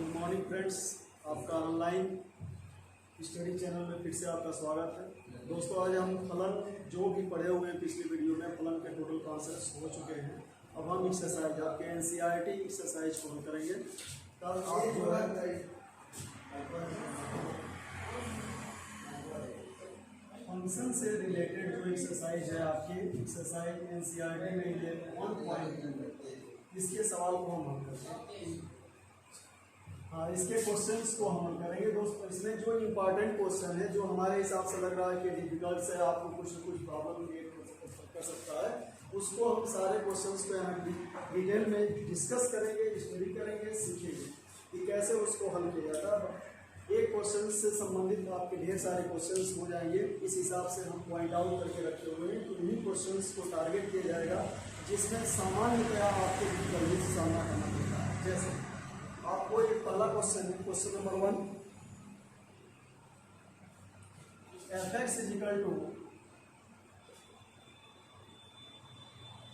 Good morning friends, आपका online study channel में फिर से आपका स्वागत है। दोस्तों, आज हम फलन जो भी पढ़े हुए हैं पिछली वीडियो में फलन के टोटल कॉन्सेप्ट्स हो चुके हैं। अब हम एक्सरसाइज आपके एनसीईआरटी एक्सरसाइज को हम करेंगे। कल आप जो है फंक्शन से रिलेटेड जो एक्सरसाइज है आपकी एक्सरसाइज एनसीईआरटी में ये 1.2 इसके सवाल को हम हल करते हैं। हाँ, इसके क्वेश्चंस को हम करेंगे दोस्तों। इसमें जो इम्पोर्टेंट क्वेश्चन है जो हमारे हिसाब से लग रहा है कि डिफिकल्ट से आपको कुछ न कुछ प्रॉब्लम क्रिएट कर सकता है, उसको हम सारे क्वेश्चंस को यहाँ डिटेल में डिस्कस करेंगे, स्टडी करेंगे, सीखेंगे कि कैसे उसको हल किया जाता है। एक क्वेश्चन से संबंधित आपके ढेर सारे क्वेश्चंस हो जाएंगे। इस हिसाब से हम पॉइंट आउट करके रखे हुए हैं कि उन्हीं क्वेश्चंस को टारगेट किया जाएगा जिसमें सामान्यतया आपको डिफिकल्टी से सामना करना पड़ता है। जैसे आपको एक पहला क्वेश्चन है, क्वेश्चन नंबर 1, f(x) =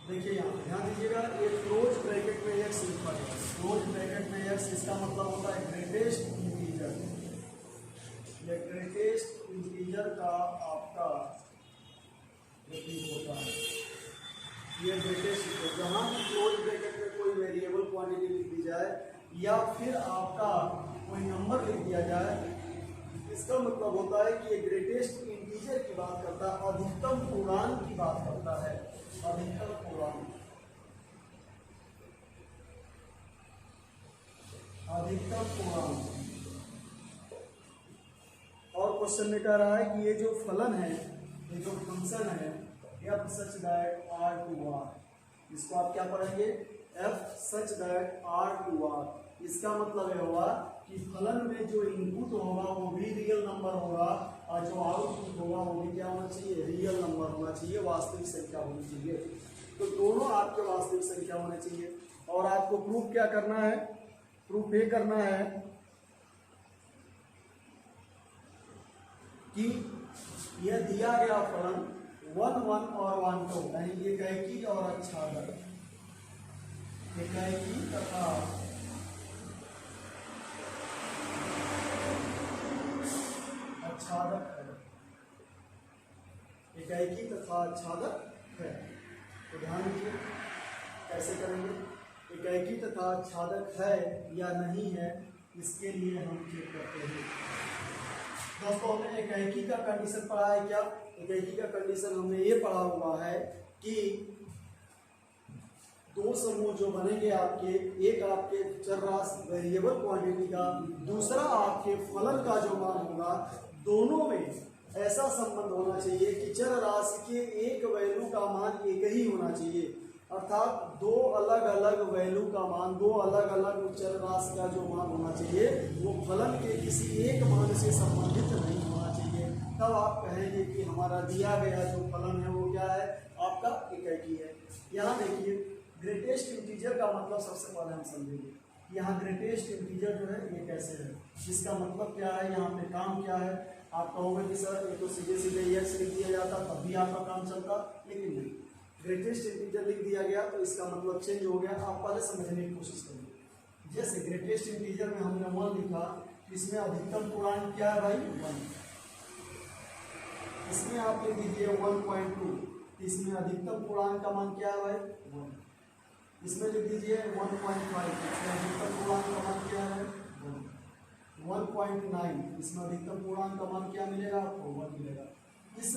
देखिए यहाँ ध्यान दीजिएगा, एक क्लोज ब्रैकेट में x लिखा है। क्लोज ब्रैकेट में x इसका मतलब होता है ग्रेटेस्ट इंटीजर। ये ग्रेटेस्ट इंटीजर का आपका प्रतीक होता है। ये ग्रेटेस्ट, जहाँ भी क्लोज ब्रैकेट में कोई वेरिएबल क्वांटिटी लिख दी जाए या फिर आपका कोई नंबर लिख दिया जाए, इसका मतलब होता है कि ये ग्रेटेस्ट इंटीजर की बात करता है, अधिकतम पूर्णांक की बात करता है। अधिकतम पूर्णांक, अधिकतम पूर्णांक। और क्वेश्चन में कह रहा है कि ये जो फलन है, ये जो फंक्शन है f such that r to r, इसको आप क्या पढ़ेंगे? f such that r to r। इसका मतलब ये होगा कि फलन में जो इनपुट होगा वो भी रियल नंबर होगा और जो आउटपुट होगा वो भी क्या होना चाहिए? रियल नंबर होना चाहिए, वास्तविक संख्या होनी चाहिए। तो दोनों आपके वास्तविक संख्या होने चाहिए। और आपको प्रूफ क्या करना है? प्रूफ ये करना है कि यह दिया गया फलन 1 1 और 1 2 यानी ये एकाकी और आच्छादक, एकाकी तथा आच्छादक है, एकाकी तथा आच्छादक है। तो ध्यान दीजिए कैसे करेंगे। एकाकी तथा आच्छादक है या नहीं है, इसके लिए हम चेक करते हैं। दोस्तों, हमने एकाकी का कंडीशन पढ़ा है क्या? एकाकी का कंडीशन हमने ये पढ़ा हुआ है कि दो समूह जो बनेंगे आपके, एक आपके चर राशि वेरिएबल क्वांटिटी का, दूसरा आपके फलन का जो मान होगा, दोनों में ऐसा संबंध होना चाहिए कि चर राशि के एक वैल्यू का मान एक ही होना चाहिए। अर्थात दो अलग अलग वैल्यू का मान, दो अलग अलग चर राशि का जो मान होना चाहिए वो फलन के किसी एक मान से संबंधित नहीं होना चाहिए। तब आप कहेंगे कि हमारा दिया गया जो फलन है वो क्या है? आपका एकाकी है। यहाँ देखिए, ग्रेटेस्ट इंटीजर का मतलब सबसे पहले हम समझेंगे। यहाँ ग्रेटेस्ट इंटीजर जो है ये कैसे है, इसका मतलब क्या है, यहाँ पे काम क्या है। आप कहोगे कि सर ये तो सीधे सीधे x लिख दिया जाता तब भी आपका काम चलता, लेकिन नहीं, ग्रेटेस्ट इंटीजर लिख दिया गया तो इसका मतलब चेंज हो गया। आप पहले समझने की कोशिश करिए। जैसे ग्रेटेस्ट इंटीजर में हमने 1 लिखा, इसमें अधिकतम पूर्णांक क्या है भाई? 1। इसमें आप लिख दीजिए 1.2, इसमें अधिकतम पूर्णांक का मान क्या है भाई? 1। इसमें लिख दीजिए 1.5, इसमें अधिकतम पूर्णांक का मान क्या है? 1। 1.9, इसमें अधिकतम पूर्णांक का मान क्या मिलेगा आपको? 1 मिलेगा। इस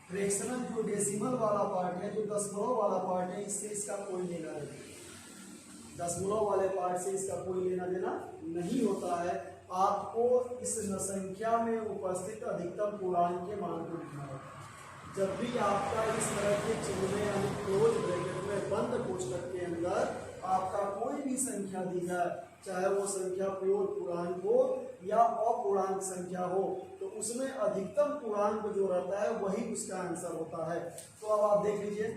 फ्रैक्शनल जो डेसिमल वाला पार्ट है, जो दशमलव वाला पार्ट है, इससे इसका कोई लेना देना, दशमलव वाले पार्ट से इसका कोई लेना देना नहीं होता है। आपको इस संख्या में उपस्थित अधिकतम पूर्णांक के मान को लिखना होगा। जब भी आपका इस तरह के चिन्ह यानी क्लोज ब्रैकेट में बंद कोष्ठक के अंदर आपका कोई भी संख्या दी जाए, चाहे वो संख्या प्योर पूर्णांक हो या अपूर्णांक संख्या हो, तो उसमें अधिकतम पूर्णांक जो रहता है वही उसका आंसर होता है। तो अब आप देख लीजिए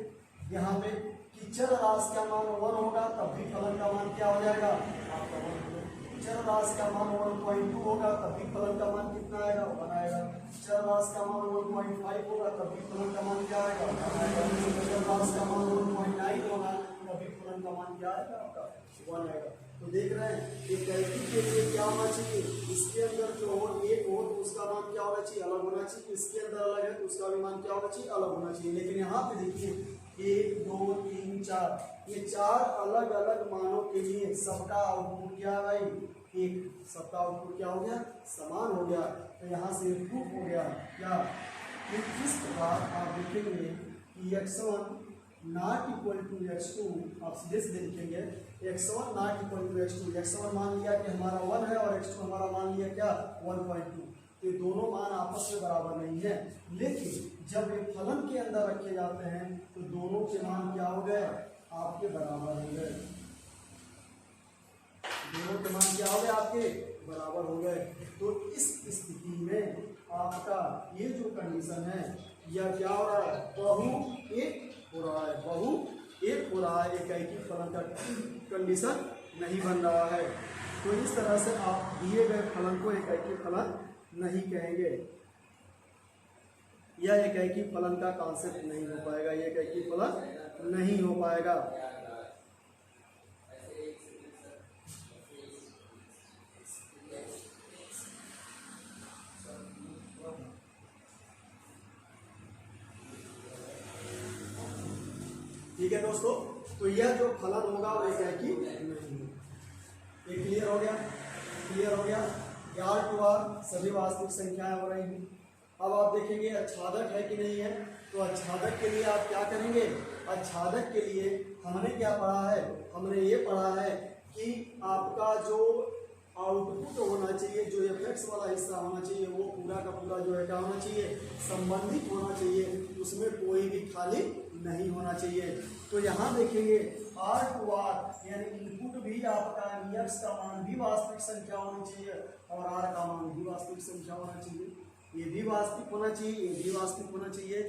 यहाँ पे कि चर राशि का मान 1 होगा तब भी फलन का मान क्या हो जाएगा? आपका 1 होगा। चर राशि का मान 1.2 होगा तब भी फलन का मान कितना आएगा? 1 आएगा। चर राशि का मान 1.5 होगा तब भी फलन का मान क्या आएगा? 1 आएगा। चर राशि का मान 1.9 होगा तब भी फलन का मान क्या आएगा? आपका 1 आएगा। तो देख रहे हैं इक्वलिटी के लिए क्या होना चाहिए, इसके अंदर जो हो एक हो तो उसका मान क्या होना चाहिए, अलग होना चाहिए, इसके अंदर अलग है तो उसका भी मान क्या होना चाहिए, अलग होना चाहिए। लेकिन यहाँ पे देखिए 1 2 3 4, ये 4 अलग अलग मानों के लिए सबका आउटपुट क्या है भाई, एक, सबका आउटपुट क्या हो गया, समान हो गया। तो यहाँ से प्रूफ हो गया क्या, इस प्रकार आप देखेंगे कि x1 not equal to x2, आप सीधे सीधे लिखेंगे x1 not equal to x2, x1 मान लिया कि हमारा 1 है और x2 हमारा मान लिया क्या 1.2, तो ये दोनों मान आपस में बराबर नहीं है। लेकिन जब ये फलन के अंदर रखे जाते हैं तो दोनों के मान क्या हो गए, आपके बराबर हो गए, दोनों के मान क्या हो गए, आपके बराबर हो गए। तो इस स्थिति में आपका ये जो कंडीशन है यह क्या हो रहा है, बहु एक हो रहा है, बहु एक हो रहा है, एकाकी फलन का कंडीशन नहीं बन रहा है। तो इस तरह से आप दिए गए फलन को एकाकी फलन नहीं कहेंगे, यह एकाकी फलन का कॉन्सेप्ट नहीं हो पाएगा, यह एकाकी फलन नहीं हो पाएगा। ठीक है दोस्तों, तो यह जो फलन होगा वो एकाकी नहीं है। ये क्लियर हो गया, क्लियर हो गया। R टू R सभी वास्तविक संख्याएं हो रही हैं। अब आप देखेंगे आच्छादक है कि नहीं है, तो आच्छादक के लिए आप क्या करेंगे, आच्छादक के लिए हमने क्या पढ़ा है, हमने ये पढ़ा है कि आपका जो आउटपुट होना चाहिए, जो एफेक्ट्स वाला हिस्सा होना चाहिए, वो पूरा का पूरा जो है क्या होना चाहिए, संबंधित होना चाहिए, उसमें कोई भी खाली नहीं होना चाहिए। तो यहाँ देखेंगे R टू R यानी इनपुट भी आपका x का मान भी वास्तविक संख्या होनी चाहिए और R का मान भी वास्तविक संख्या होना चाहिए, ये भी वास्तविक होना चाहिए, ये भी वास्तविक होना चाहिए।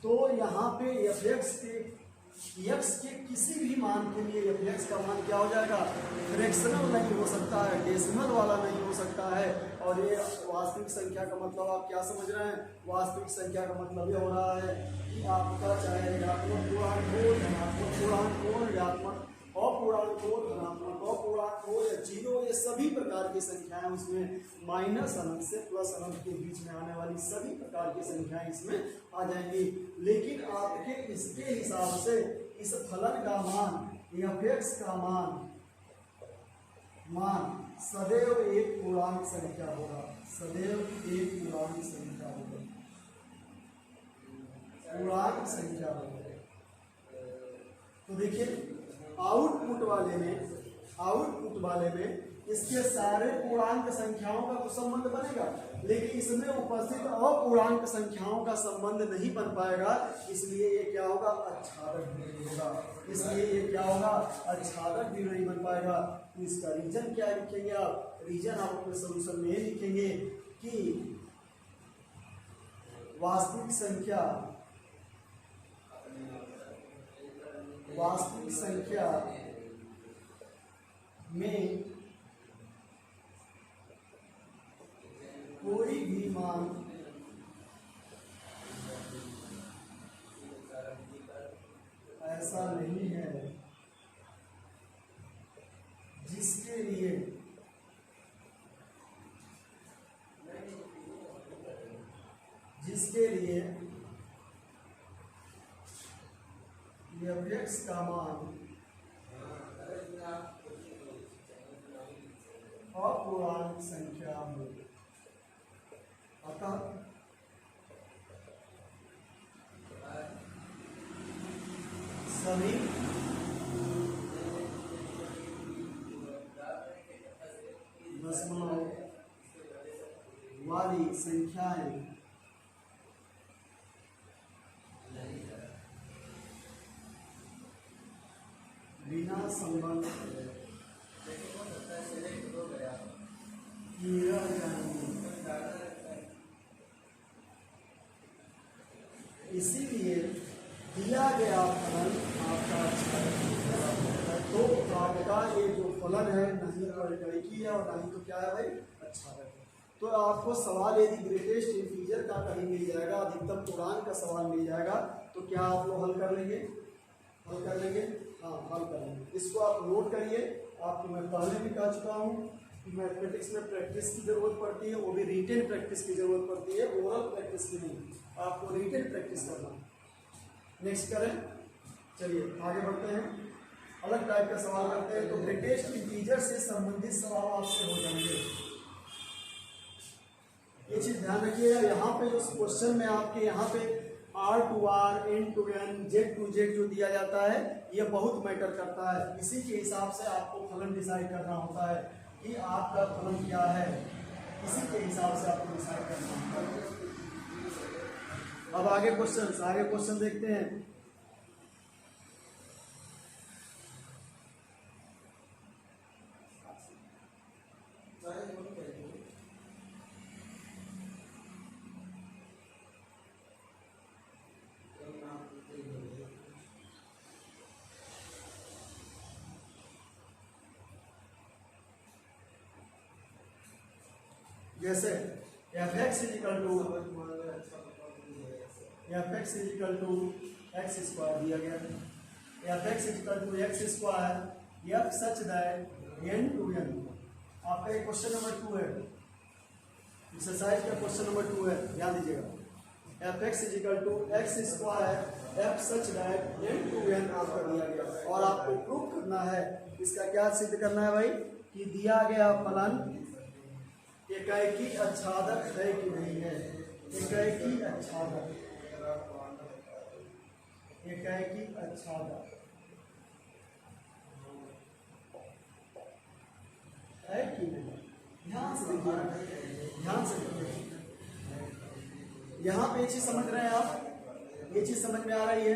तो यहाँ पे x के किसी भी मान के लिए f का मान क्या हो जाएगा, फ्रैक्शनल नहीं हो सकता है, डेसिमल वाला नहीं हो सकता है। और ये वास्तविक संख्या का मतलब आप क्या समझ रहे हैं, वास्तविक संख्या का मतलब ये हो रहा है कि आपका चाहे ऋणात्मक पूर्णांक हो, धनात्मक पूर्णांक हो, ऋणात्मक अपूर्णांक हो, धनात्मक अपूर्णांक हो या जीरो, ये सभी प्रकार की संख्याएं उसमें माइनस अनंत से प्लस अनंत के बीच में आने वाली सभी प्रकार की संख्याएं इसमें आ जाएंगी। लेकिन आपके इसके हिसाब से इस फलन का मान या x का मान सदैव एक पूर्णांक संख्या होगा, सदैव एक पूर्णांक संख्या होगा, पूर्णांक संख्या होगा। तो देखिए आउटपुट वाले में इसके सारे पूर्णांक संख्याओं का तो संबंध बनेगा, लेकिन इसमें उपस्थित अपूर्णांक संख्याओं का संबंध नहीं बन पाएगा, इसलिए ये क्या होगा, आच्छादक भी नहीं होगा, इसलिए ये क्या होगा, आच्छादक भी नहीं बन पाएगा। तो इसका रीजन क्या लिखेंगे आप, रीजन आप अपने सोल्यूशन में लिखेंगे कि वास्तविक संख्या में कोई भी मान ऐसा नहीं है जिसके लिए x का मान अपूर्णांक संख्या हो। अतः सभी दशमलव वाली संख्याएं बिना संबंध किया जाएंगे। इसीलिए दिया गया फलन आपका अच्छा है, तो आपका ये जो फलन है नहीं तो रेखी है और नहीं तो क्या है भाई, अच्छा है। तो आपको सवाल यदि ग्रेटेस्ट इंटीजर का कहीं मिल जाएगा, अधिकतम पूर्णांक का सवाल मिल जाएगा, तो क्या आप लोग हल कर लेंगे, हाँ हल कर लेंगे। इसको आप नोट करिए। आपको मैं पहले भी कह चुका हूँ कि मैथमेटिक्स में प्रैक्टिस की जरूरत पड़ती है, वो भी रिटेन प्रैक्टिस की जरूरत पड़ती है, ओरल प्रैक्टिस की नहीं। आपको रिटेन प्रैक्टिस करना। नेक्स्ट करें, चलिए आगे बढ़ते हैं। अलग टाइप का सवाल करते हैं। तो ग्रेटेस्ट इंटीजर से संबंधित सवाल आपसे हो जाएंगे। ये चीज ध्यान रखिएगा, यहाँ पे जो क्वेश्चन में आपके यहाँ पे R to R, N to N, Z to Z जो दिया जाता है, ये बहुत मैटर करता है। इसी के हिसाब से आपको फलन डिसाइड करना होता है कि आपका फलन क्या है, इसी के हिसाब से आपको डिसाइड करना होता है। अब आगे क्वेश्चन देखते हैं। जैसे fx is equal to x square दिया गया है। fx is equal to x square f such that n to n। आपका एक क्वेश्चन नंबर 2 है, एक्सरसाइज का क्वेश्चन नंबर 2 है, ध्यान दीजिएगा। fx is equal to x square f such that n to n आपका दिया गया, और आपको प्रूफ करना है, इसका क्या सिद्ध करना है भाई, कि दिया गया फलन एकाएकी आच्छादक है कि नहीं है। एकाएकी आच्छादक है कि नहीं। ध्यान से देखिए, यहाँ पे ये चीज समझ रहे हैं आप, ये चीज समझ में आ रही है।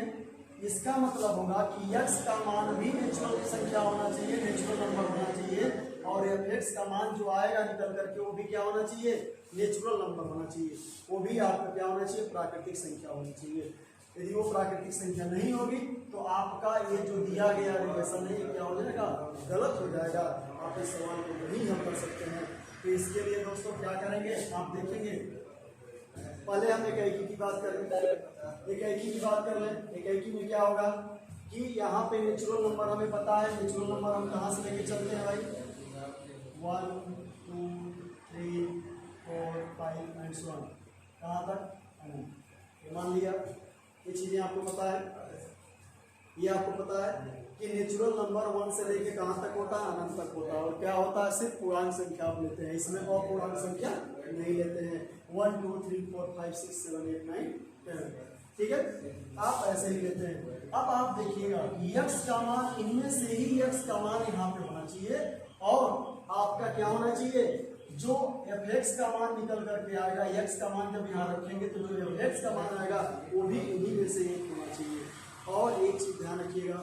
इसका मतलब होगा कि x का मान भी नेचुरल संख्या होना चाहिए, नेचुरल नंबर होना चाहिए, और fx का मान जो आएगा निकल करके वो भी क्या होना चाहिए, नेचुरल नंबर होना चाहिए, वो भी आपका क्या होना चाहिए, प्राकृतिक संख्या होनी चाहिए। यदि वो प्राकृतिक संख्या नहीं होगी तो आपका ये जो दिया गया रिलेशन है क्या हो जाएगा, गलत हो जाएगा। आप इस सवाल को नहीं हल कर सकते हैं। तो इसके लिए दोस्तों क्या करेंगे, आप देखेंगे, पहले हम एकाएकी की बात करें। एकाएकी की बात कर लें। एकाएकी में क्या होगा कि यहाँ पे नेचुरल नंबर हमें पता है। नेचुरल नंबर हम कहाँ से लेके चलते हैं भाई, 1 2 3 4 5 एंड सो ऑन, कहाँ तक ये मान लिया। ये चीजें आपको पता है, ये आपको पता है कि नेचुरल नंबर 1 से लेके कहाँ तक होता है, अनंत तक होता है। और क्या होता है, सिर्फ पूर्णांक संख्या आप लेते हैं, इसमें अपूर्णांक संख्या नहीं लेते हैं। 1 2 3 4 5 6 7 8 9 10, ठीक है, आप ऐसे ही लेते हैं। अब आप देखिएगा x का मान, इनमें से ही x का मान यहाँ पे होना चाहिए, और आपका क्या होना चाहिए, जो fx का मान निकल करके आएगा, x का मान जब यहाँ रखेंगे तो जो fx का मान आएगा वो भी इन्हीं में से एक होना चाहिए। और एक चीज ध्यान रखिएगा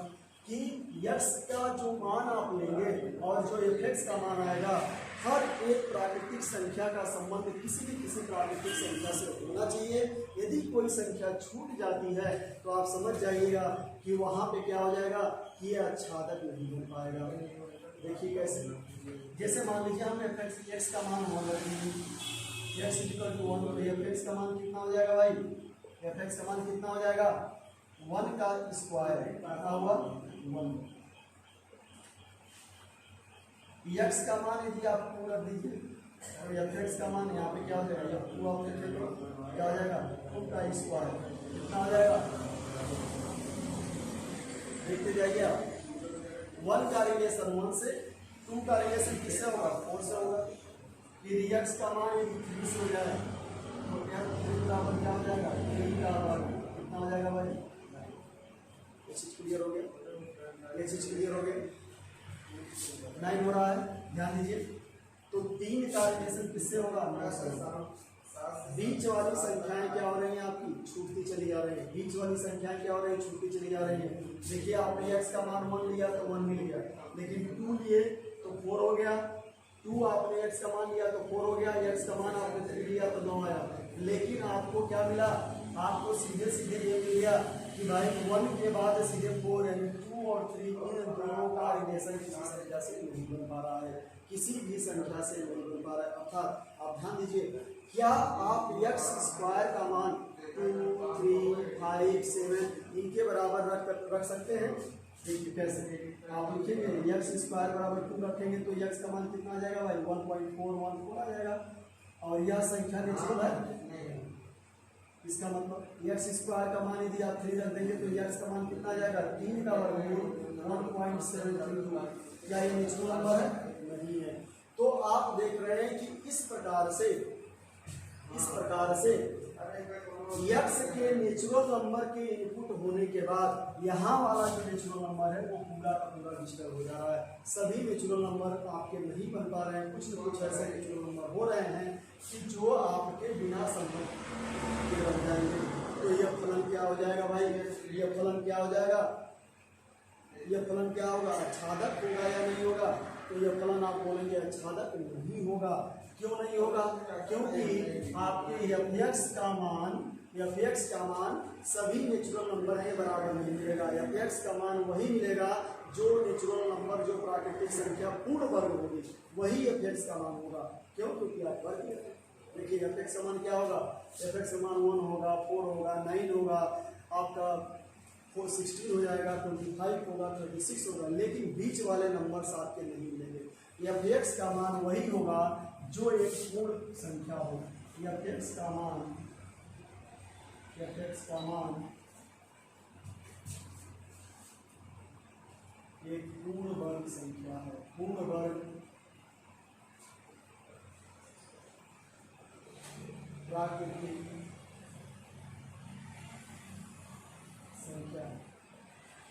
कि x का जो मान आप लेंगे और जो fx का मान आएगा, हर एक प्राकृतिक संख्या का संबंध किसी प्राकृतिक संख्या से होना चाहिए। यदि कोई संख्या छूट जाती है तो आप समझ जाइएगा कि वहाँ पे क्या हो जाएगा, कि यह आच्छादक नहीं हो पाएगा। देखिए कैसे, जैसे मान लीजिए हम x का मान मान रहे हैं, x इक्वल टू 1, तो fx का मान कितना हो जाएगा भाई, fx का मान कितना हो जाएगा, 1 का स्क्वायर कितना हुआ 1। x का मान यदि आप पूरा दीजिए और fx का मान यहाँ पे क्या हो जाएगा, जब पूरा होते तो क्या हो जाएगा, 2 का स्क्वायर कितना हो जाएगा, देखते जाइए आप। 1 का रिलेशन 1 से, 2 का रिलेशन किससे होगा, 4 से होगा। फिर x का मान यदि 3 से हो जाए तो क्या 3 बराबर क्या हो जाएगा, 3 का वर्ग कितना हो जाएगा भाई। ये चीज क्लियर हो गया, ये चीज क्लियर हो गया, 9 हो रहा है, ध्यान दीजिए। तो 3 का रिलेशन किससे होगा, 9 से। बीच वाली संख्याएं क्या हो रही हैं आपकी, छूटती चली जा रही है। बीच वाली संख्याएं क्या हो रही है, छूटती चली जा रही है। देखिए आपने x का मान 1 लिया तो 1 मिल गया, लेकिन 2 लिए तो 4 हो गया। 2 आपने x का मान लिया तो 4 हो गया, x का मान आपने 3 लिया तो 9 आया। लेकिन आपको क्या मिला, आपको सीधे सीधे ये मिल गया कि भाई 1 के बाद सीधे 4, यानी 2 और 3 इन दोनों का रिलेशन किसी संख्या से नहीं बन पा रहा है, किसी भी संख्या से नहीं बन पा रहा है। अर्थात आप ध्यान दीजिए, क्या आप x स्क्वायर का मान 2 3 5 7 इनके बराबर रख सकते हैं, देखिए कैसे, आप लिखेंगे एक्स स्क्वायर बराबर 2 रखेंगे तो एक्स का मान कितना आ जाएगा भाई 1.414 आ जाएगा। और यह संख्या नेचुरल है, इसका मतलब एक्स स्क्वायर का मान यदि आप 3 रख देंगे तो एक्स का मान कितना आ जाएगा 3 का वर्गमूल 1.732। क्या ये नेचुरल नंबर है? नहीं है। तो आप देख रहे हैं कि इस प्रकार से एक्स के नेचुरल नंबर के इनपुट होने के बाद यहाँ वाला जो नेचुरल नंबर है वो पूरा का पूरा डिस्टर्ब हो जा रहा है। सभी नेचुरल नंबर आपके नहीं बन पा रहे हैं, कुछ न कुछ ऐसे नेचुरल नंबर हो रहे हैं कि जो आपके बिना संबंध के बन जाएंगे। तो यह फलन क्या हो जाएगा भाई? यह फलन क्या हो जाएगा? यह फलन क्या होगा? आच्छादक होगा या नहीं होगा? तो यह फलन आप बोलेंगे आच्छादक नहीं होगा। क्यों नहीं होगा? क्योंकि आपके fx का मान सभी नेचुरल नंबर के बराबर नहीं मिलेगा। fx का मान वही मिलेगा जो नेचुरल नंबर, जो प्राकृतिक संख्या पूर्ण वर्ग होगी, वही fx का मान होगा। क्यों? क्योंकि आप वर्ग देखिए fx का मान क्या होगा? fx का मान 1 होगा, 4 होगा, 9 होगा, आपका 16 हो जाएगा, 25 होगा, 26 होगा, लेकिन बीच वाले नंबर आपके नहीं मिलेंगे। fx का मान वही होगा जो एक पूर्ण संख्या हो। fx का मान एक पूर्ण वर्ग संख्या है। पूर्ण वर्ग प्राकृतिक संख्या।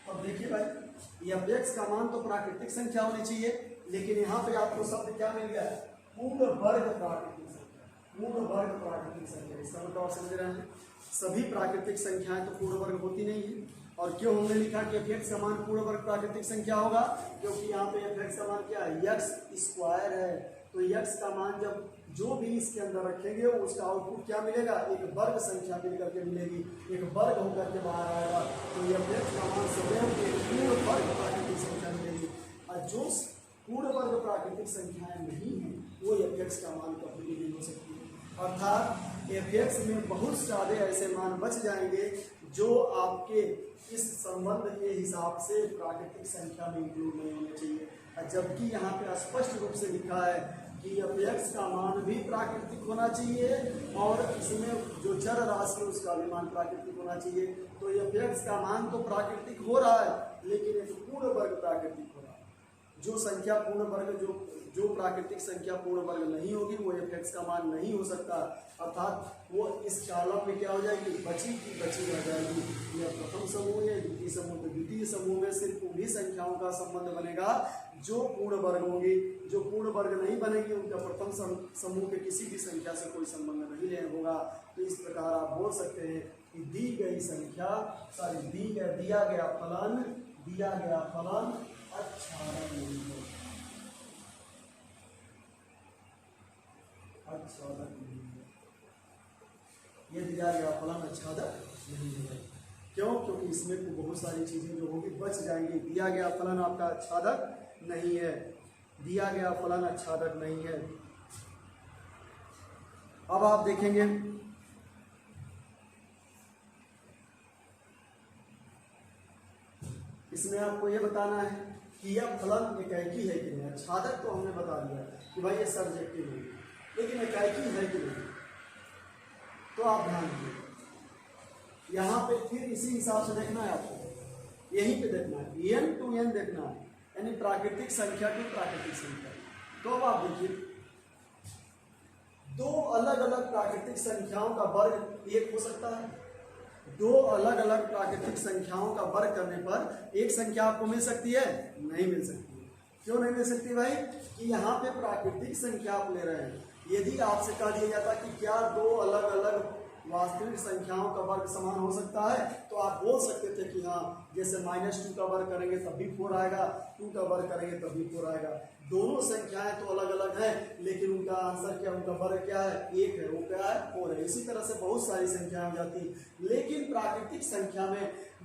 अब देखिए भाई fx का मान तो प्राकृतिक संख्या होनी चाहिए, लेकिन यहाँ पे आपको शब्द क्या मिल गया? पूर्ण वर्ग प्राकृतिक संख्या। पूर्ण वर्ग प्राकृतिक संख्या, इसका मतलब आप समझ रहे हैं सभी प्राकृतिक संख्याएं तो पूर्ण वर्ग होती नहीं है। और क्यों हमने लिखा कि fx का मान पूर्ण वर्ग प्राकृतिक संख्या होगा? क्योंकि यहाँ पे fx का मान क्या है? एक्स स्क्वायर है। तो x का मान जब जो भी इसके अंदर रखेंगे उसका आउटपुट क्या मिलेगा? एक वर्ग संख्या मिलकर के मिलेगी, एक वर्ग होकर के बाहर आएगा। तो fx का मान सदैव एक पूर्ण वर्ग प्राकृतिक संख्या मिलेगी। और जो पूर्ण वर्ग प्राकृतिक संख्याएं नहीं है वो fx का मान कभी भी नहीं हो सकती। अर्थात fx में बहुत सारे ऐसे मान बच जाएंगे जो आपके इस संबंध के हिसाब से प्राकृतिक संख्या में इंक्लूड नहीं होने चाहिए। जबकि यहाँ पे स्पष्ट रूप से लिखा है कि fx का मान भी प्राकृतिक होना चाहिए और इसमें जो चर राशि है उसका भी मान प्राकृतिक होना चाहिए। तो fx का मान तो प्राकृतिक हो रहा है, लेकिन एक पूर्ण वर्ग प्राकृतिक हो रहा है। जो संख्या पूर्ण वर्ग, जो प्राकृतिक संख्या पूर्ण वर्ग नहीं होगी वो fx का मान नहीं हो सकता। अर्थात वो इस कॉलम में क्या हो जाएगी? बची की बची रह जाएगी। यह प्रथम समूह है, द्वितीय समूह। तो द्वितीय समूह में सिर्फ उन्हीं संख्याओं का संबंध बनेगा जो पूर्ण वर्ग होंगी। जो पूर्ण वर्ग नहीं बनेगी उनका प्रथम समूह के किसी भी संख्या से कोई संबंध नहीं ले होगा। तो इस प्रकार आप बोल सकते हैं कि दिया गया फलन आच्छादक नहीं है। आच्छादक नहीं है। ये दिया गया फलन आच्छादक नहीं है। क्यों? क्योंकि इसमें तो बहुत सारी चीजें जो होगी बच जाएंगी। दिया गया फलन आपका आच्छादक नहीं है। दिया गया फलन आच्छादक नहीं है। अब आप देखेंगे इसमें आपको यह बताना है कि यह फलन एकाकी है कि नहीं। आच्छादक तो हमने बता दिया कि भाई ये सब्जेक्टिव है, लेकिन एकाकी है कि नहीं। तो आप ध्यान दीजिए, यहाँ पे फिर इसी हिसाब से देखना है आपको, यहीं पे देखना है, n to n देखना है, यानी प्राकृतिक संख्या की प्राकृतिक संख्या। तो अब आप देखिए दो अलग अलग प्राकृतिक संख्याओं का वर्ग एक हो सकता है। दो अलग अलग प्राकृतिक संख्याओं का वर्ग करने पर एक संख्या आपको मिल सकती है? नहीं मिल सकती है। क्यों नहीं मिल सकती भाई? कि यहाँ पे प्राकृतिक संख्या आप ले रहे हैं। यदि आपसे कह दिया जाता कि क्या दो अलग अलग वास्तविक संख्याओं का वर्ग समान हो सकता है, तो आप बोल सकते थे कि हाँ, जैसे -2 का वर्ग करेंगे तब भी 4 आएगा, 2 का वर्ग करेंगे तब भी 4 आएगा। दोनों संख्याएं तो अलग अलग हैं, लेकिन उनका आंसर क्या, उनका वर्ग क्या है? 1 है। वो क्या है? 4 है। इसी तरह से बहुत सारी संख्याएं हो जाती, लेकिन प्राकृतिक संख्या में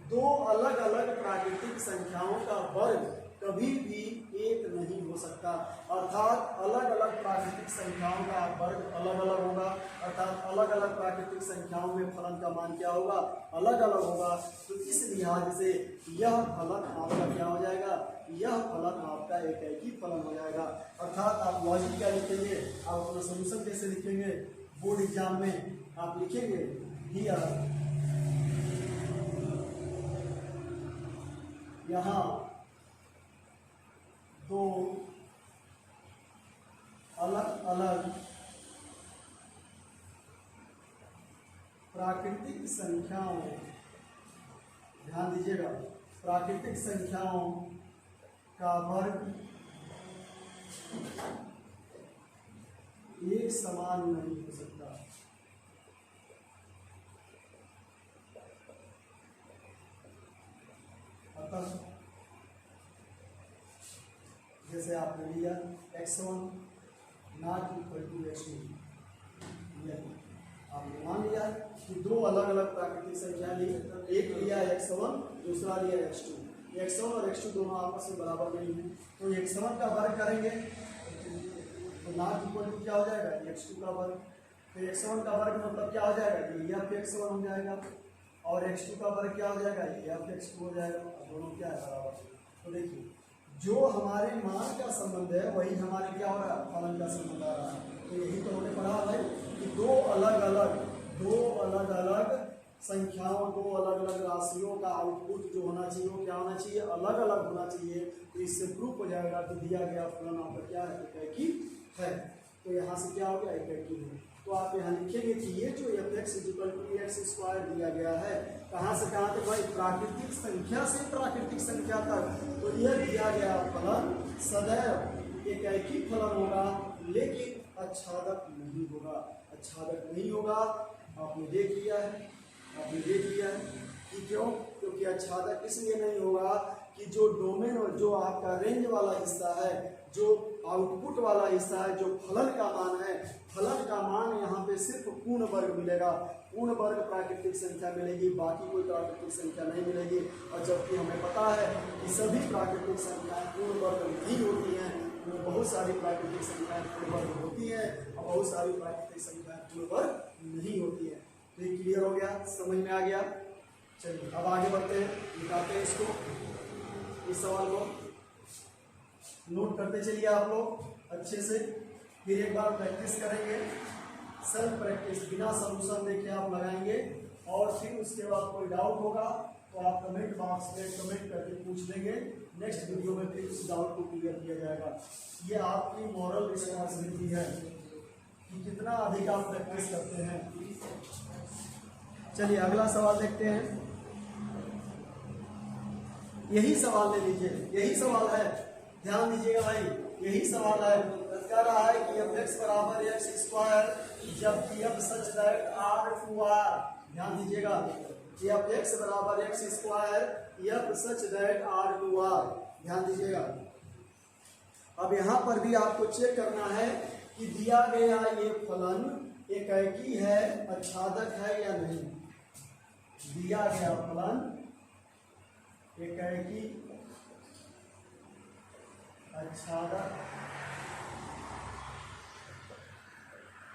दो अलग अलग प्राकृतिक संख्याओं का वर्ग कभी भी एक नहीं हो सकता। अर्थात अलग अलग प्राकृतिक संख्याओं का वर्ग अलग अलग होगा, अर्थात अलग अलग प्राकृतिक संख्याओं में फलन का मान क्या होगा, अलग अलग होगा। तो इस लिहाज से यह फलन आपका क्या हो जाएगा, यह फलन आपका एक ही फलन हो जाएगा। अर्थात आप लॉजिक क्या लिखेंगे, आप अपना सोल्यूशन कैसे लिखेंगे, बोर्ड एग्जाम में आप लिखेंगे हियर यहाँ दो अलग अलग प्राकृतिक संख्याओं, ध्यान दीजिएगा, प्राकृतिक संख्याओं का वर्ग एक समान नहीं हो सकता। अतः जैसे आपने लिया x1 not equal to x2, आपने मान लिया कि दो अलग अलग प्राकृतिक संख्या ली, एक लिया x1 दूसरा लिया x2, x1 और x2 दोनों आपस में बराबर नहीं है, तो x1 का वर्ग करेंगे तो नॉट इक्वल टू क्या हो जाएगा, x2 का वर्ग। तो x1 का वर्ग मतलब क्या हो जाएगा, ये f(x1) हो जाएगा, और x2 का वर्ग क्या हो जाएगा, ये f(x2) हो जाएगा। दोनों क्या है, बराबर। तो देखिए जो हमारे मान का संबंध है वही हमारे क्या हो रहा है, फलन का संबंध आ रहा है। तो यही तो हमने पढ़ा भाई कि दो अलग अलग संख्याओं, दो अलग अलग राशियों का आउटपुट जो होना चाहिए वो क्या होना चाहिए, अलग अलग होना चाहिए। तो इससे प्रूफ हो जाएगा कि दिया गया फलन आपका क्या है, एकैकी है। तो यहाँ से क्या हो गया, एकैकी है। तो आप यहाँ लिखेंगे कि ये जो f(x)² दिया गया है, कहाँ से कहाँ तक भाई, प्राकृतिक संख्या से प्राकृतिक संख्या तक। तो यह दिया गया फलन सदैव एकैकी फलन होगा, लेकिन आच्छादक नहीं होगा। आच्छादक नहीं होगा, आपने देख लिया है कि क्यों, क्योंकि आच्छादक इसलिए नहीं होगा कि जो डोमेन और जो आपका रेंज वाला हिस्सा है, जो आउटपुट वाला हिस्सा है, जो फलन का मान है, फलन का मान यहाँ पे सिर्फ पूर्ण वर्ग मिलेगा, पूर्ण वर्ग प्राकृतिक संख्या मिलेगी, बाकी कोई प्राकृतिक संख्या नहीं मिलेगी। और जबकि हमें पता है कि सभी प्राकृतिक संख्याएं पूर्ण वर्ग नहीं होती हैं, बहुत सारी प्राकृतिक संख्याएं पूर्ण वर्ग होती हैं और बहुत सारी प्राकृतिक संख्याएं पूर्ण वर्ग नहीं होती हैं। तो ये क्लियर हो गया, समझ में आ गया। चलिए अब आगे बढ़ते हैं, निकालते हैं इसको, इस सवाल को नोट करते चलिए आप लोग अच्छे से, फिर एक बार प्रैक्टिस करेंगे, सेल्फ प्रैक्टिस, बिना सॉल्यूशन देखे आप लगाएंगे। और फिर उसके बाद कोई डाउट होगा तो आप कमेंट बॉक्स में कमेंट करके पूछ देंगे, नेक्स्ट वीडियो में फिर उस डाउट को क्लियर किया जाएगा। ये आपकी मॉरल रिस्पॉन्सिबिलिटी है कि कितना अधिक आप प्रैक्टिस करते हैं। चलिए अगला सवाल देखते हैं, यही सवाल ले लीजिए, यही सवाल है, ध्यान दीजिएगा भाई, यही सवाल है। कह रहा है कि f(x) बराबर x², जबकि f सच दैट r2r, ध्यान दीजिएगा कि f(x) बराबर x², f such that r2r, ध्यान दीजिएगा। अब यहाँ पर भी आपको चेक करना है कि दिया गया ये फलन एकैकी है, आच्छादक है या नहीं। दिया गया फलन एकैकी, आच्छादक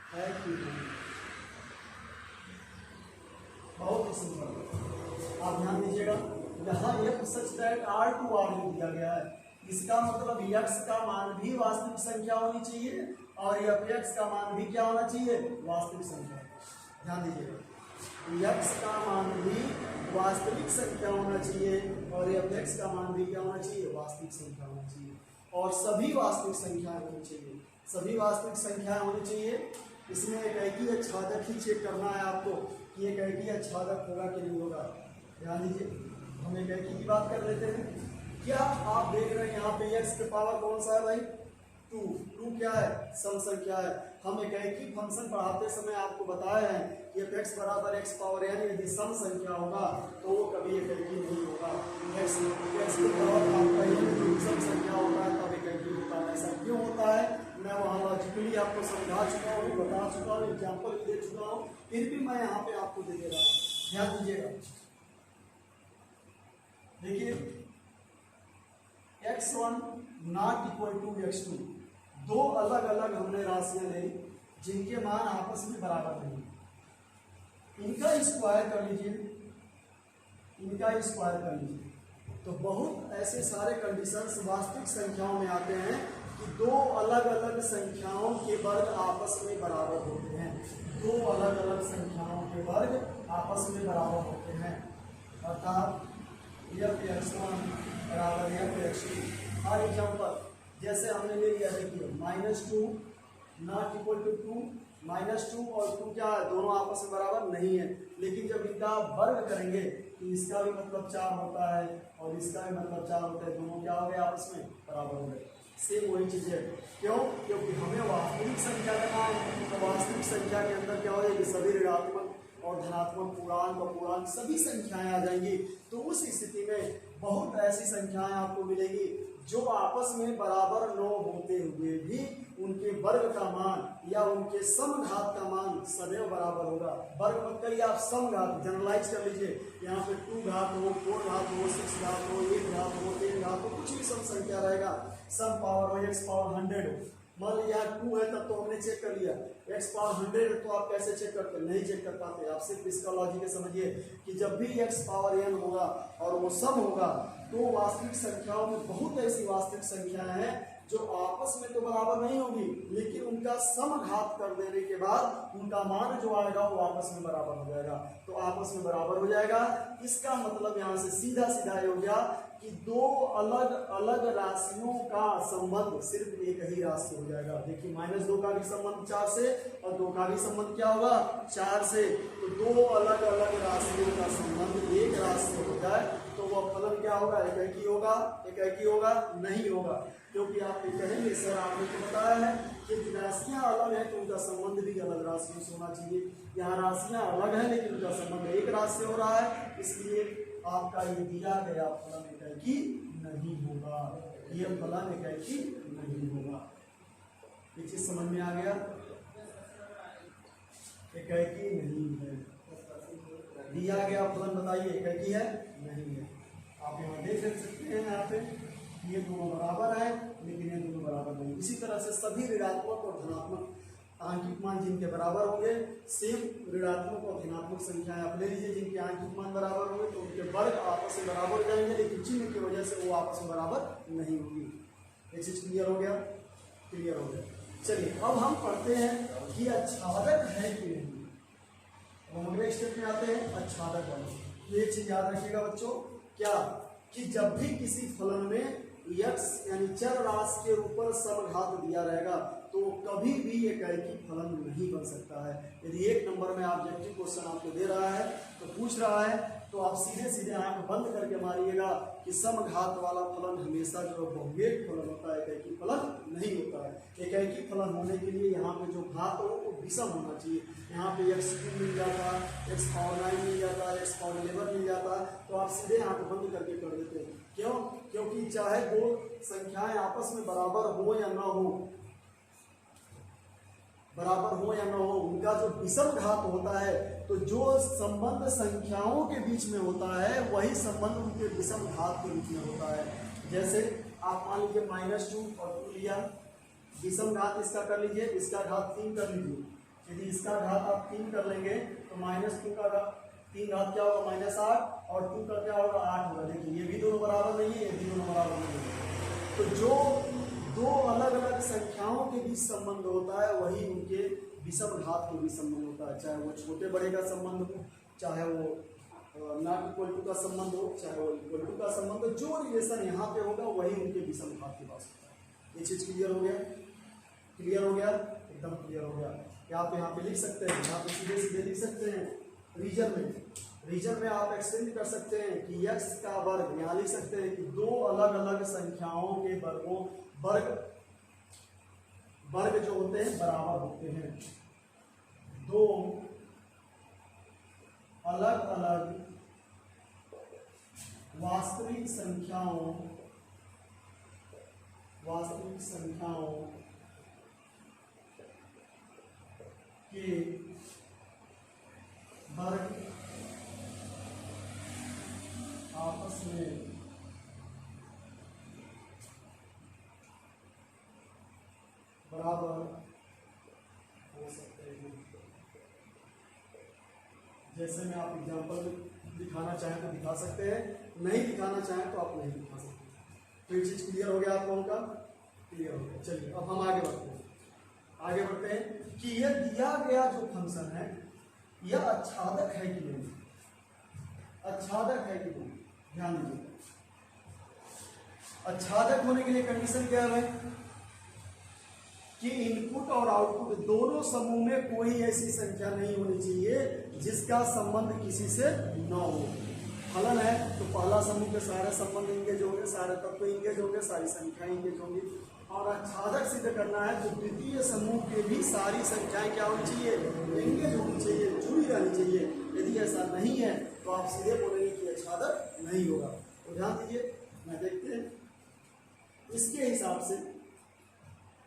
है कि नहीं। बहुत ही सिंपल, आप ध्यान दीजिएगा, यहाँ f सच दैट r2r दिया गया है, इसका मतलब x का मान भी वास्तविक संख्या होनी चाहिए और f(x) का मान भी क्या होना चाहिए, वास्तविक संख्या। ध्यान दीजिएगा, x का मान भी वास्तविक संख्या होना चाहिए और f(x) का मान भी क्या होना चाहिए, वास्तविक संख्या होना चाहिए। और सभी वास्तविक संख्याएं होनी चाहिए, सभी वास्तविक संख्याएं होनी चाहिए। इसमें एकैकी आच्छादक ही चेक करना है आपको कि एकैकी आच्छादक होगा कि नहीं होगा। ध्यान दीजिए, हम एकैकी की बात कर लेते हैं। क्या आप देख रहे हैं यहाँ पे x के पावर कौन सा है भाई, 2 क्या है, सम संख्या है। हम एकैकी फंक्शन पढ़ाते समय आपको बताए हैं कि f(x) बराबर x⁴n यदि सम संख्या होगा तो वो कभी एकैकी नहीं होगा। x के पावर आपका सम संख्या होता है तब एकैकी होता है। ऐसा क्यों होता है, मैं वहाँ लॉजिकली आपको समझा चुका हूँ, बता चुका हूँ, एग्जाम्पल दे चुका हूँ, फिर भी मैं यहाँ पे आपको दे दे रहा हूँ। ध्यान दीजिएगा, देखिए x1 not equal to x2, दो अलग अलग हमने राशियां ली जिनके मान आपस में बराबर नहीं, इनका स्क्वायर कर लीजिए, इनका स्क्वायर कर लीजिए। तो बहुत ऐसे सारे कंडीशंस वास्तविक संख्याओं में आते हैं कि दो अलग अलग संख्याओं के वर्ग आपस में बराबर होते हैं, दो अलग अलग संख्याओं के वर्ग आपस में बराबर होते हैं, अर्थात f(x1) बराबर f(x2). फॉर एग्जाम्पल जैसे हमने ले लिया, देखिए -2 नॉट इक्वल टू 2, -2 और 2 क्या है, दोनों आपस में बराबर नहीं है, लेकिन जब इनका वर्ग करेंगे तो इसका भी मतलब 4 होता है और इसका भी मतलब 4 होता है, दोनों क्या हो गए आपस में बराबर हो गए। सेम वही चीज है, क्यों? क्योंकि हमें वास्तविक संख्या का नाम, तो वास्तविक संख्या के अंदर क्या हो जाएगी, सभी ऋणात्मक और धनात्मक पूर्णांक और पूर्णांक सभी संख्याएं आ जाएंगी। तो उस स्थिति में बहुत ऐसी संख्याएं आपको मिलेंगी जो आपस में बराबर न होते हुए भी उनके वर्ग का मान या उनके समघात का मान सदैव बराबर होगा। वर्ग मत करिए आप, समघात जनरलाइज कर लीजिए, यहाँ पे 2 घात हो, 4 घात हो, 6 घात हो, 1 घात हो, 3 घात हो, कुछ भी सम संख्या रहेगा, सम पावर हो, x पावर 100 हो। मान लीजिए 2 है तब तो हमने चेक कर लिया, x पावर 100 है तो आप कैसे चेक करते, नहीं चेक कर पाते। आप सिर्फ इसका लॉजिक समझिए कि जब भी x पावर n होगा और वो सम होगा तो वास्तविक संख्याओं में बहुत ऐसी वास्तविक संख्याएं हैं जो आपस में तो बराबर नहीं होगी, लेकिन उनका समघात कर देने के बाद उनका मान जो आएगा वो आपस में बराबर हो जाएगा। तो आपस में बराबर हो जाएगा, इसका मतलब यहाँ से सीधा सीधा ये हो गया कि दो अलग अलग राशियों का संबंध सिर्फ एक ही राशि हो जाएगा। देखिए -2 का भी संबंध 4 से और 2 का भी संबंध क्या होगा, 4 से। तो दो अलग अलग राशियों का संबंध एक राशि से हो जाए तो वह फलन क्या होगा, एक ही होगा, एक ही होगा, नहीं होगा। क्योंकि आप ये कहेंगे सर आपने तो बताया है कि राशियां अलग हैं तो उनका संबंध भी अलग राशियों से होना चाहिए। यहाँ राशियां अलग हैं लेकिन उनका संबंध एक राशि से हो रहा है, इसलिए आपका ये दिया गया फलन एक ही नहीं होगा, ये फलन एक ही नहीं होगा। ये चीज समझ में आ गया, एक ही नहीं है। दिया गया फलन बताइए एक ही है, नहीं है। आप यहाँ देख सकते हैं, यहाँ पे ये दोनों बराबर है लेकिन ये दोनों बराबर नहीं। इसी तरह से सभी ऋणात्मक और धनात्मक आंशिक मान जिनके बराबर होंगे, सेम ऋणात्मक और धनात्मक संख्याएं आप ले लीजिए जिनके आंशिक मान बराबर होंगे तो उनके वर्ग आपस में बराबर हो जाएंगे, लेकिन चिन्ह की वजह से वो आपस में बराबर नहीं होगी। ये चीज क्लियर हो गया, क्लियर हो गया। चलिए अब हम पढ़ते हैं कि आच्छादक है कि नहीं। हम अगले स्टेप में आते हैं आच्छादक वाले। ये चीज याद रखिएगा बच्चों, क्या कि जब भी किसी फलन में x यानी चर राशि के ऊपर समघात दिया रहेगा तो कभी भी एक एकी फलन नहीं बन सकता है। यदि 1 नंबर में ऑब्जेक्टिव क्वेश्चन आपको दे रहा है तो पूछ रहा है तो आप सीधे सीधे आंख बंद करके मारिएगा कि समघात वाला फलन हमेशा जो बहुएक फलन होता है, एक एकी फलन नहीं होता है। एक एकी फलन होने के लिए यहाँ पे जो घात हो वो विषम होना चाहिए। यहाँ पे x3 मिल जाता, x पावर 9 मिल जाता, x पावर 11 मिल जाता, तो आप सीधे आंख बंद करके कर देते हैं। क्यों? क्योंकि चाहे दो संख्याएं आपस में बराबर हो या ना हो, बराबर हो या न हो, उनका जो विषम घात होता है तो जो संबंध संख्याओं के बीच में होता है वही संबंध उनके विषम घात के बीच में होता है। जैसे आप मान लीजिए -2 और 2 लिया, विषम घात इसका कर लीजिए, इसका घात 3 कर लीजिए। यदि इसका घात आप 3 कर लेंगे तो -2 का घात 3 घात क्या होगा, -8 और 2 का क्या होगा, 8 होगा। देखिए ये भी दोनों बराबर नहीं है, ये भी दोनों बराबर नहीं है। तो जो दो अलग अलग संख्याओं के बीच संबंध होता है वही उनके विषम घात के बीच संबंध होता है। चाहे वो छोटे बड़े का संबंध हो, चाहे वो नॉट इक्वल टू का संबंध हो, चाहे वो इक्वल टू का संबंध हो, जो रिलेशन यहाँ पे होगा वही उनके विषम घात के पास होता है। ये चीज क्लियर हो गया, क्लियर हो गया, एकदम क्लियर हो गया। आप यहाँ पे लिख सकते हैं, यहाँ पे सीधे सीधे लिख सकते हैं रीजन में आप एक्सटेंड कर सकते हैं कि x का वर्ग, यहाँ लिख सकते हैं कि दो अलग अलग संख्याओं के वर्ग जो होते हैं बराबर होते हैं। दो अलग अलग वास्तविक संख्याओं के वर्ग आपस में जैसे में आप एग्जाम्पल दिखाना चाहें तो दिखा सकते हैं, नहीं दिखाना चाहें तो आप नहीं दिखा सकते। तो ये चीज़ क्लियर हो गया आप लोगों का? क्लियर हो गया। चलिए अब हम आगे बढ़ते हैं। आगे बढ़ते हैं कि यह दिया गया जो फंक्शन है यह आच्छादक है कि नहीं, आच्छादक है कि नहीं, ध्यान दीजिए। आच्छादक होने के लिए कंडीशन क्या है भाई? कि इनपुट और आउटपुट दोनों समूह में कोई ऐसी संख्या नहीं होनी चाहिए जिसका संबंध किसी से न हो। फलन है तो पहला समूह के सारे संबंध इंगेज होंगे, सारे तत्व इंगेज होंगे, सारी संख्याएं इंगेज होंगी। और आच्छादक सिद्ध करना है तो द्वितीय समूह के भी सारी संख्याएं क्या होनी चाहिए? इंगेज होनी चाहिए, जुड़ी रहनी चाहिए। यदि ऐसा नहीं है तो आप सीधे बोलेंगे कि आच्छादक नहीं होगा। तो ध्यान दीजिए, मैं देखते हैं इसके हिसाब से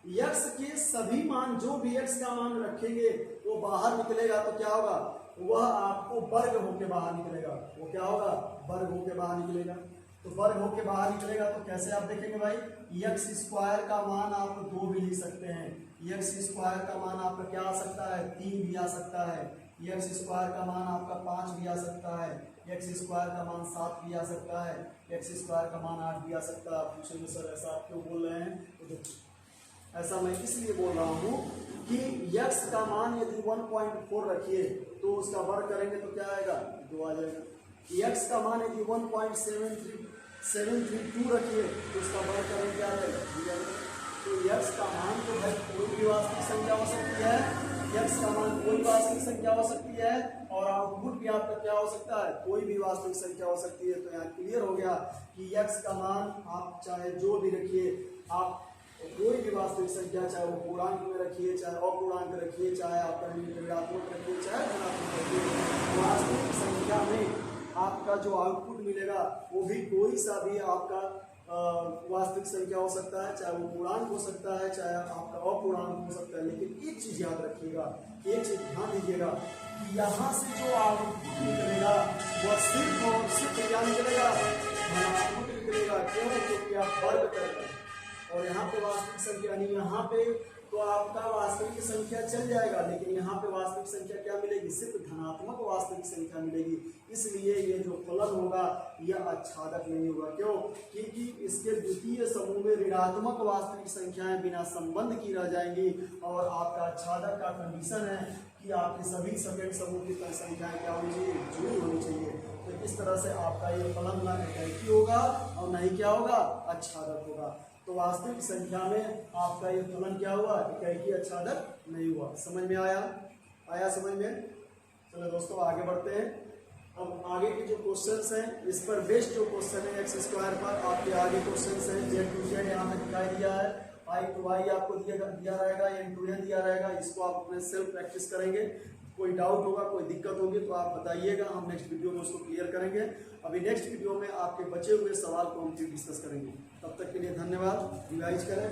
x के सभी मान, जो भी x का मान रखेंगे वो बाहर निकलेगा तो क्या होगा? वह आपको वर्ग होके बाहर निकलेगा। वो क्या होगा? वर्ग होके बाहर निकलेगा। तो वर्ग होके बाहर निकलेगा तो कैसे आप देखेंगे भाई? x स्क्वायर का मान आप 2 भी लिख सकते हैं, x स्क्वायर का मान आपका क्या आ सकता है? 3 भी आ सकता है, x स्क्वायर का मान आपका 5 भी आ सकता है, x स्क्वायर का मान 7 भी आ सकता है, x स्क्वायर का मान 8 भी आ सकता है। आप पूछेंगे सर ऐसा आप क्यों बोल रहे हैं? तो देखिए ऐसा मैं इसलिए बोल रहा हूँ कि x का मान यदि 1.4 रखिए तो उसका वर्ग करेंगे तो क्या आएगा? 2 आ जाएगा। x का मान यदि 1.732 रखिए तो उसका वर्ग करेंगे क्या आएगा? 2 आएगा। तो x का मान तो भाई कोई भी वास्तविक संख्या हो सकती है, x का मान कोई वास्तविक संख्या हो सकती है, और आउटपुट भी आपका क्या हो सकता है? कोई भी वास्तविक संख्या हो सकती है। तो यहाँ क्लियर हो गया कि x का मान आप चाहे जो भी रखिए, आप कोई भी वास्तविक संख्या, चाहे वो पूर्णांक में रखिए, चाहे अपूर्णांक रखिए, चाहे आपका ऋणात्मक रखिए, चाहे धनात्मक रखिए, वास्तविक संख्या में आपका जो आउटपुट मिलेगा वो भी कोई सा भी आपका वास्तविक संख्या हो सकता है, चाहे वो पूर्णांक हो सकता है, चाहे आपका अपूर्णांक हो सकता है। लेकिन एक चीज याद रखिएगा, एक चीज ध्यान दीजिएगा कि यहाँ से जो आउटपुट निकलेगा वह सिर्फ और सिर्फ क्या निकलेगा? धनात्मक निकलेगा। क्यों? क्योंकि आप वर्ग कर रहे हैं। और यहाँ पे वास्तविक संख्या नहीं, यहाँ पे तो आपका वास्तविक संख्या चल जाएगा, लेकिन यहाँ पे वास्तविक संख्या क्या मिलेगी? सिर्फ धनात्मक वास्तविक संख्या मिलेगी। इसलिए ये जो फलन होगा यह आच्छादक नहीं होगा। क्यों? क्योंकि इसके द्वितीय समूह में ऋणात्मक वास्तविक संख्याएं बिना संबंध की रह जाएंगी, और आपका आच्छादक का कंडीशन है कि आपके सभी सेकंड समूह की संख्याएं क्या होनी चाहिए? जुड़ी होनी चाहिए। तो इस तरह से आपका ये फलन ना एकाकी होगा और नहीं क्या होगा? आच्छादक होगा। तो वास्तविक संख्या में आपका ये फलन क्या हुआ? एकाकी आच्छादक नहीं हुआ। समझ में आया? आया समझ में? चलो दोस्तों आगे बढ़ते हैं। अब आगे के जो क्वेश्चंस हैं इस पर बेस्ड जो क्वेश्चन है x स्क्वायर पर, आपके आगे क्वेश्चंस हैं z टू z यहाँ पे दिखाई दिया है, i टू y आपको दिया रहेगा, n टू n दिया रहेगा। इसको आप अपने सेल्फ प्रैक्टिस करेंगे। कोई डाउट होगा, कोई दिक्कत होगी तो आप बताइएगा, हम नेक्स्ट वीडियो में उसको क्लियर करेंगे। अभी नेक्स्ट वीडियो में आपके बचे हुए सवाल को हम फिर डिस्कस करेंगे। तब तक के लिए धन्यवाद। रिवाइज करें।